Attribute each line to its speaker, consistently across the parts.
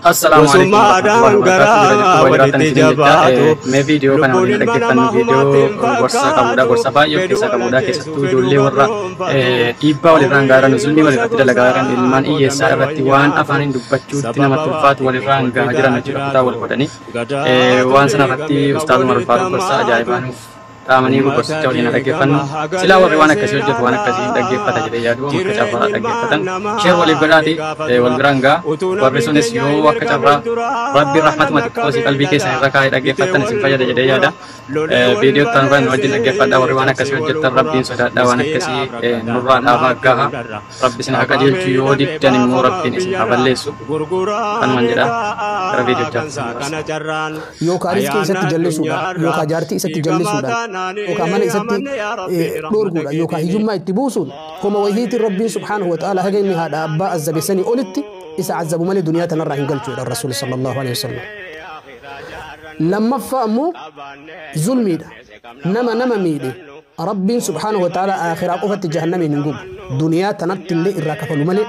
Speaker 1: السلام عليكم ورحمة الله وبركاته. मैं वीडियो बनाने लगे फन वीडियो वर्षा बायो किसा kamuda keessattuu ijoollee warra dhiibbaa walirraan gaaran zulmii walirratti dalagaaran ilmaan hiyyeessaa irratti waan afaaniin dubbachuutti namatti ulfaatu walirraan gahaa jiran jira kutaa wal godhanii waan sana irratti ustaazuma ulfaatu gorsaa ajaa'ibaanuuf qaamanii gurgursicha waliin dhaggeeffannu silaa warri waan akkasii hojjetu waan akkasii dhaggeeffata jedhee yaadu akka carraa dhaggeeffatan sheer waliif godhaati wal biraan gaa warri sunis yoo akka carraa rabbi rahmatuma xiqqoosii qalbii keessan irra kaa'ee dhaggeeffatan isin fayyada jedhee yaada viidiyoo tan kan wajjin dhaggeeffadhaa warri waan akkasii hojjetan rabbiin sodaadhaa waan akkasii nurraa dhaabaa gaha rabbi isin haa qajeelchu yoo diddan immoo rabbiin isin haa balleessu kanuman jedha gara viidiyoo jaallatan
Speaker 2: yookaan riskii isatti jallisuudha yookaan jaartii isatti jallisuudha yookaan mana isatti dhorguudha yookaan hiyyummaa itti buusuun kuma wahiitiin rabbiin subhaanahu wa ta'ala haga inni haadha abbaa azzabesanii olitti isa azzabu malee duniyaa tanarraa hin galchuudha rasuuli sallallahu alaihi wasallam. lammaffaa ammoo zulmiidha nama miidhe rabbiin subhaanahu wa ta'ala akhiraa qofatti jahannamiin hin gubu duniyaa tanatti illee irraa kafalu malee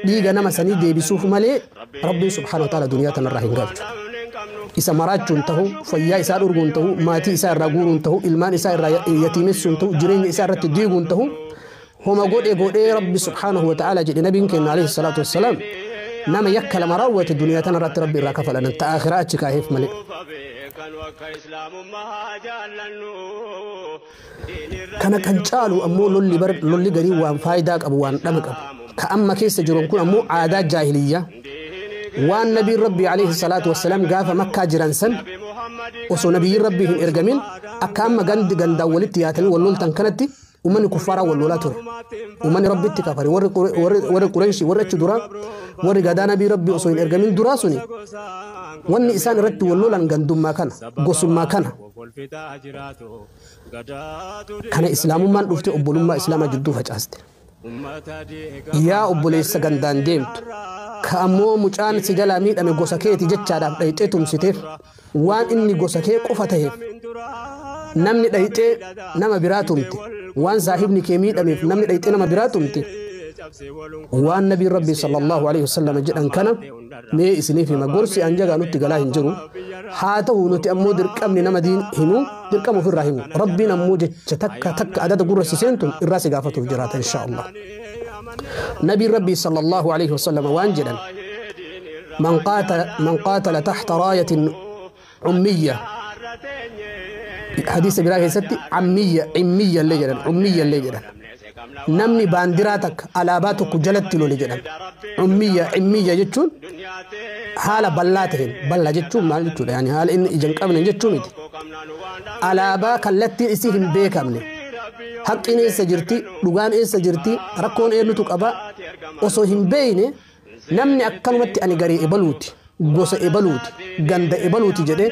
Speaker 2: dhiiga nama sanii deebisuuf malee rabbiin subhaanahu wa ta'ala duniyaa tanarraa hin galchu. isa maraachuun ta'u fayyaa isaa dhorguun ta'u maatii isaa irraa guuruun ta'u ilmaan isaa irraa yatiimessuun ta'u jireenya isaa irratti diiguun ta'u homa godhee rabbi subhaanahu wa ta'ala jedhe nabiin keenya alayhi salaatu wassalaam nama yakka lama raawwate duniyaa tana irratti rabbi irraa kafalan ta akhiraa achi kaaheef malee. kana kan caalu ammoo lolli garii waan faayidaa qabu waan dhama qabu ka amma keessa jiruun kun ammoo aadaa jaahiliyyaa waan nabiin rabbii alayhi salaatu wassalaam gaafa makkaa jiran san osoo nabiin rabbii hin ergamin akka amma gandaan walitti yaatanii wal loltan kanatti ummanni kuffaaraa wal lolaa ture ummanni rabbitti kafare warri qureeshii warri achi duraa warri gadaa nabii rabbii osoo hin ergamin duraa suni wanni isaan irratti wal lolan gandummaa kana gosummaa kana islaamummaan dhufte obbolummaa islaamaa jidduu facaaste. yaa obboleessa gandaan deemtu ka ammoo mucaan si jalaa miidhame gosa keeti jechaadhaaf dhayxee tumsiteef waan inni gosa kee qofa ta'eef namni dhayxee nama biraa tumte waan saahibni kee miidhameef namni dhayxee nama biraa tumte waan nabiin rabbii sallallahu alaihi wasallam jedhan kana mee isiniif hima gorsi anjagaa nutti galaa hin jiru haa ta'u nuti ammoo dirqamni nama diin himu dirqama ofirraa himu rabbiin ammoo jecha takka adada gurra siseentuun irraa si gaafatuuf jiraata insha Allah. نبي ربي صلى الله عليه وسلم وانجلا من قاتل تحت راية عمية حديث براهي ستي عمية اللي جدا عمية اللي جدا نمني باندراتك علاباتك جلت له لجدا عمية جتون حالة بلاتهن بلا جتون ما جتون يعني حال إن إجن قبل جتون علاباك التي إسيهم بيكامني حق إني سجرتي لغان إيه سجرتي ركون إيه نتوك أبا وصوهم بيني نمني أكلمتي أني غري إبلوتي غوصة إبلوتي غند إبلوتي جده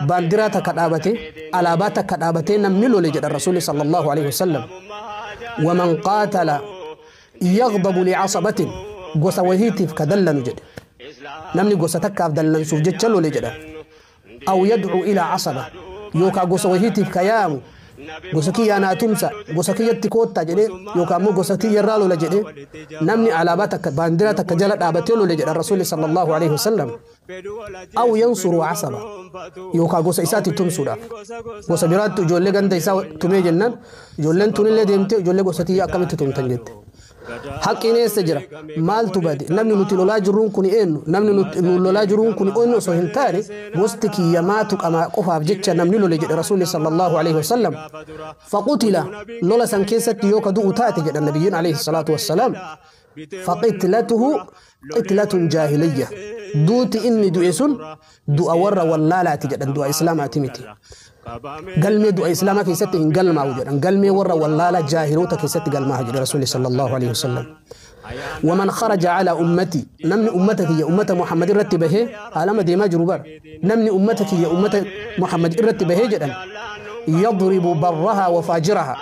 Speaker 2: باندراتا كتابتي علاباتا كتابتي نمني لولي جده الرسول صلى الله عليه وسلم ومن قاتل يغضب لعصبة غوصة وهيتف كدلن جده نمني غوصة تكاف دلن سوف جده لولي جده أو يدعو إلى عصبة يوكا غوصة وهيتف كيامو gosakii yaanaa tumsa gosakiyyatti koottaa jedhee yookaan ammoo gosakii yarraa lola jedhee namni alaabaa takka baandiraa takka jala dhaabatee lole jedha rasuulli sallallahu alaihi wasallam aw yansuru asaba yookaan gosa isaatti tumsuudhaaf gosa biraatti ijoollee ganda isaa tumee jennaan ijoolleen tunillee deemtee ijoollee gosatii akkamitti tumtan jette haqqiin eessa jira maaltu bade namni nuti lolaa jirruun kun eenyu namni nuti lolaa jirruun kun eenyu osoo hin taane gosti kiyyamaatu qamaa qofaaf jecha namni lole jedhe rasuulli sallallahu alaihi wasallam faqutila lola san keessatti yoo ka du'u taate jedha nabiyyiin alaihi salaatu wassalaam faqitlatuhu qitlatun jaahiliyya duuti inni du'e sun du'a warra wallaalaati jedhan du'a islaamaati miti قلمي دعاء إسلام في ستة إن قلما وجد قلمي ورا ولا جاهلوتا في ستة قلما وجد رسول صلى الله عليه وسلم ومن خرج على أمتي نمني أمتك يا أمة محمد رتبه على ما دي ما جروبر نمني أمتك يا أمة محمد رتبه جدا يضرب برها وفاجرها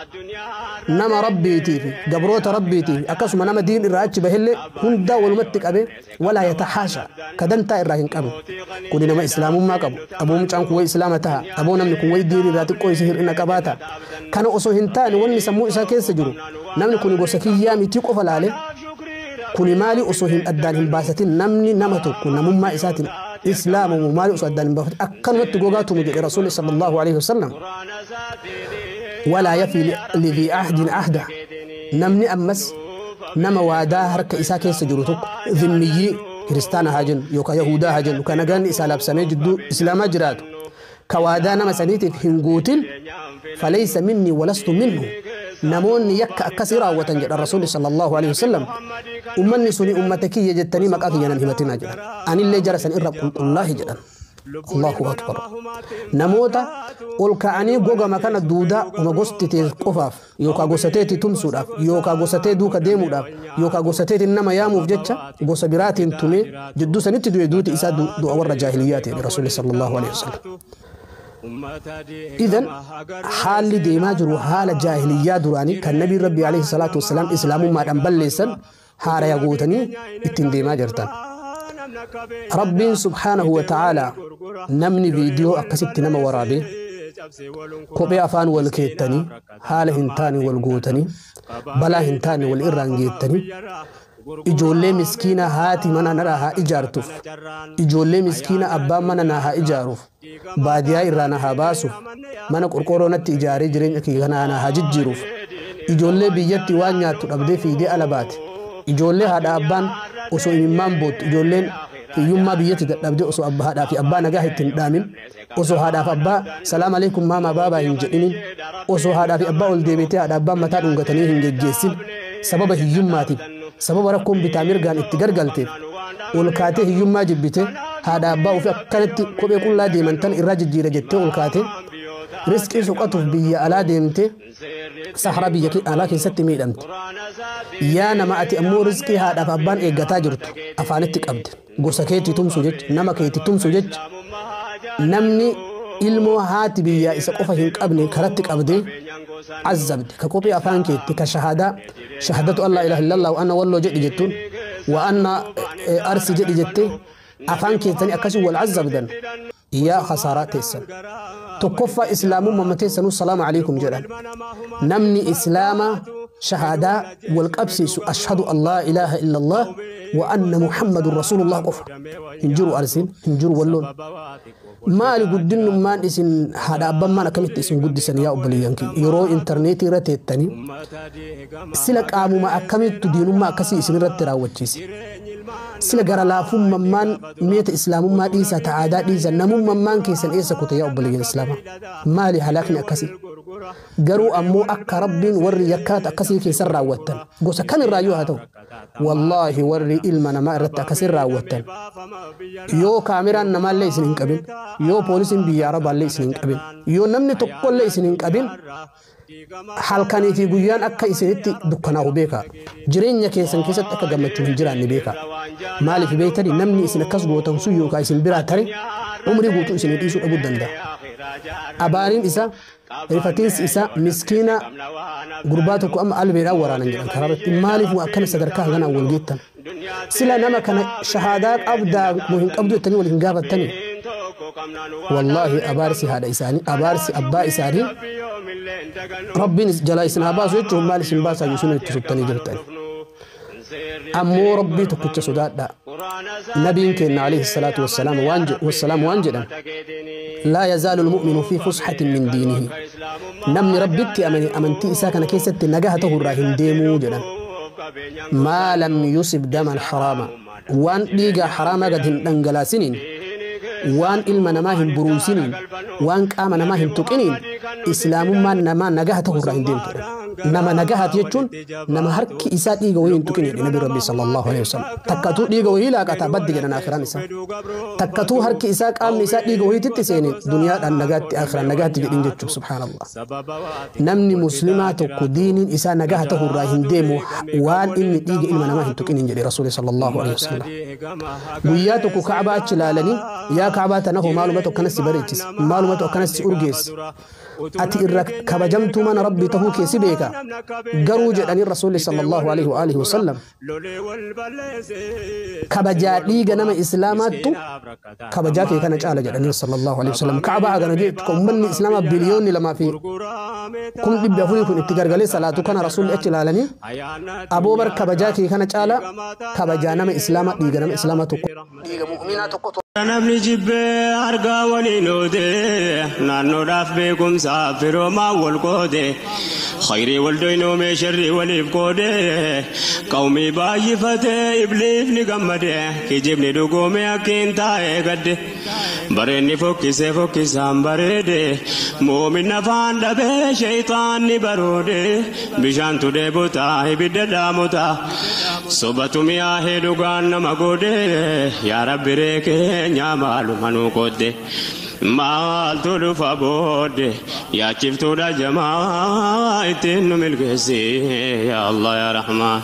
Speaker 2: نما ربي تيفي قبروت ربي تيفي أكسم نما دين الرأيت بهلة هندا والمتك أبي ولا يتحاشى كدنتا الرهين كم كوني نما إسلام ما كم أبو مجان كوي إسلامتها أبو نمني كوي دين راتك كوي سهر إنك باتا كانوا أصو هنتان وني سمو إسا كيس جرو نمني كوني قوسكي يامي تيقو فلالي كل مالي أصوهم أدان هم باستين نمني نمتك نمما إساتين إسلام ومالي أصو أدان هم باستين أكن واتقوغاتهم جل رسول صلى الله عليه وسلم ولا يفي لذي عهد عهده نمني أمس نما وادا هرك إساكي سجروتك ذميي كريستانا هاجن يوكا يهودا هاجن يوكا نغان إسا لابساني جدو إسلاما جرات كوادا نما سنيتي هنغوتل فليس مني ولست منه نمون يكا كسيرا وتنجد الرسول صلى الله عليه وسلم أمني سني أمتكي يجتني مكاكي ينهمتنا جدا أن اللي جرسا إرب الله جدا الله أكبر نموتا قل كأني غوغا مكان الدودا وما غوستي قفاف يوكا غوستي تمسوداف يوكا غوستي دوكا ديموداف يوكا غوستي إنما ياموف جتشا غوسبيرات تمي جدو سنتي دوتي إسا دو أور جاهليات برسول صلى الله عليه وسلم إذن حال ديما جرو حال جاهلية دراني كان نبي ربي عليه الصلاة والسلام إسلام ما دنبلسن حارا يغوتني اتن ديما جرتان رب سبحانه وتعالى نمني فيديو أكسبت نما ورابي كوبي أفان والكيتني حال هنتاني والغوتني بلا هنتاني والإرانجيتني إجولي مسكينة هاتي منا نراها إجارتوف إجولي مسكينة أبا منا ناها إجاروف باديا إرانها باسوف منا قرقورونة إجاري جرين أكي غناها ججروف إجولي بيجتي وانياتو أبدي في دي ألبات إجولي هذا أبان وسو إمام بوت إجولين يوم بيجتي أبدي وسو أبا هذا في أبا نجاه التندامين وسو هذا في أبا سلام عليكم ماما بابا هنجئنين وسو هذا في أبا والديبتي هذا أبا متى نغتني هنجيسين سببه يوماتي سبب ركوم بتامير قال اتجرجلتي والكاته يوم ما جبته هذا أبا وفي كانت كوبي كل لا ديمن تن الرجل جيرة جته والكاته رزق سقطه بيا على ديمته سحر بيا كي على كي ست ميدمت يا نما أتي أمو رزقي هذا فبان إجتا جرت أفانتك أبد غسكيتي توم سوجت نما كيتي توم سوجت نمني ilmoo haati biyyaa isa qofa hin qabne karatti qabde azabde ka kophee afaan keetti ka shahadatu allah ilaha illallah wa anna wallo jedhi jettun wa anna arsi jedhi jette afaan keessani akkasi wal azabdan yaa khasaraa teessan tokkoffa islaamummaa mateessanu salaamu alaykum jedhan namni islaama shahadaa wal qabsiisu ashhadu an laa ilaaha illallah wa anna muhammadun rasuulullah qofa hinjiru arsin hinjiru walloon maali guddinummaan isin haadha abbammaan akkamitti isin guddisan yaa obboleeyyanki yeroo intarneetii irra teettanii sila qaamuma akkamittu diinummaa akkasii isin irratti raawwachiise sila gara laafummaan meeta islaamummaa dhiisa ta'aadaa dhiisa namummaan keessan eessa kute yaa obboleeyyan islaama maali halaakni akkasii garuu ammoo akka rabbiin warri yakkaata akkasii keessan raawwattan gosa kamirraa yoo haa ta'u wallaahi warri ilma namaa irratti akkasii raawwattan yoo kaameraan namaallee isin hin qabin yoo poolisiin biyya arabaallee isin hin qabin yoo namni tokkollee isin hin qabin halkanii fi guyyaan akka isinitti dukkanaa'u beeka jireenya keessan keessatti akka gammachuu hin jiraanne beeka maaliif beektanii namni isin akkas gootan sun yookaan isin biraa tare umrii guutuu isin dhiisuu dhabuu danda'a abaariin isaa rifatiinsi isaa miskiina gurbaa tokko amma albeedhaan waraanan jedhan karaarratti maaliif akkana sadarkaa haganaan wal geettan sila nama kana shahaadaa qabdaa moo hin qabdu jettanii wal hin gaafattanii wallaahi abaarsi haadha isaanii abaarsi abbaa isaanii rabbiin jalaa isin haa baasu jechuun maal isin baasaa yuusun itti suttanii jirtan ammoo rabbii tokkicha sodaadha nabiin keenya alayhi salaatu wassalaam waan jedhan laa yazaalu almu'minu fi fushatin min diinihi namni rabbitti amane amantii isaa kana keessatti nagaha ta'u irraa hin deemuu jedhan maa lam yusib daman haraama waan dhiiga haraamaa gad hin dhangalaasiniin waan ilma namaa hin buruusiniin waan qaama namaa hin tuqiniin islaamummaan namaa nagaha ta'u irraa hin deemtu nama nagahaati jechuun nama harki isaa dhiiga wayii hin tuqine nabi rabbi sallallahu alaihi wasallam takkatuu dhiiga wayii laaqataa baddi jedhan akhiraan isaa takkatuu harki isaa qaamni isaa dhiiga wayiititti seene duniyaadhaan nagaatti akhiraan nagaatti jedhin jechuuf subhaanallah namni muslimaa tokko diiniin isaa nagaha ta'u irraa hin deemu waan inni dhiiga ilma namaa hin tuqiniin jedhe rasuuli sallallahu alaihi wasallam guyyaa tokko kaabaa achi laalanii yaa kaabaa tanahu maalumatu akkanas si bareechise maalumatu akkanas si urgeesse أتي إرك كبجمت من ربي تهو كيسبيك قروج أن الرسول صلى الله عليه وآله وسلم كبجا ليغا نما إسلامات كبجاكي كان جعل جدني صلى الله عليه وسلم كعبة أغنى جيت كمبني إسلام بليون لما في كم بيبهوي كن اتقرقلي صلاة كان رسول اتلالني أبو بر كبجاكي كان جعل كبجا نما إسلام ليغا نما إسلامات ليغا مؤمنات
Speaker 3: namni jibbee argaa waliin oode naannoodhaaf beekumsa firoomaa wal qoode khayrii wal doynoomee sharrii waliif qoode qawmii baay'ifatee ibliifni gammade kijibni dhugoomee akkiin taa'ee gadde bareenni fokkisee fokkisaan bareede muumin afaan dhabee shayxaanni baroode bishaantu deebotaa ibidda dhaamotaa sobatu mi'aahee dhugaan nama goode yaa rabbi reekee nyamalu manukode mal tulu fabode ya chiftu da jamaa itinu milkesi ya Allah ya Rahman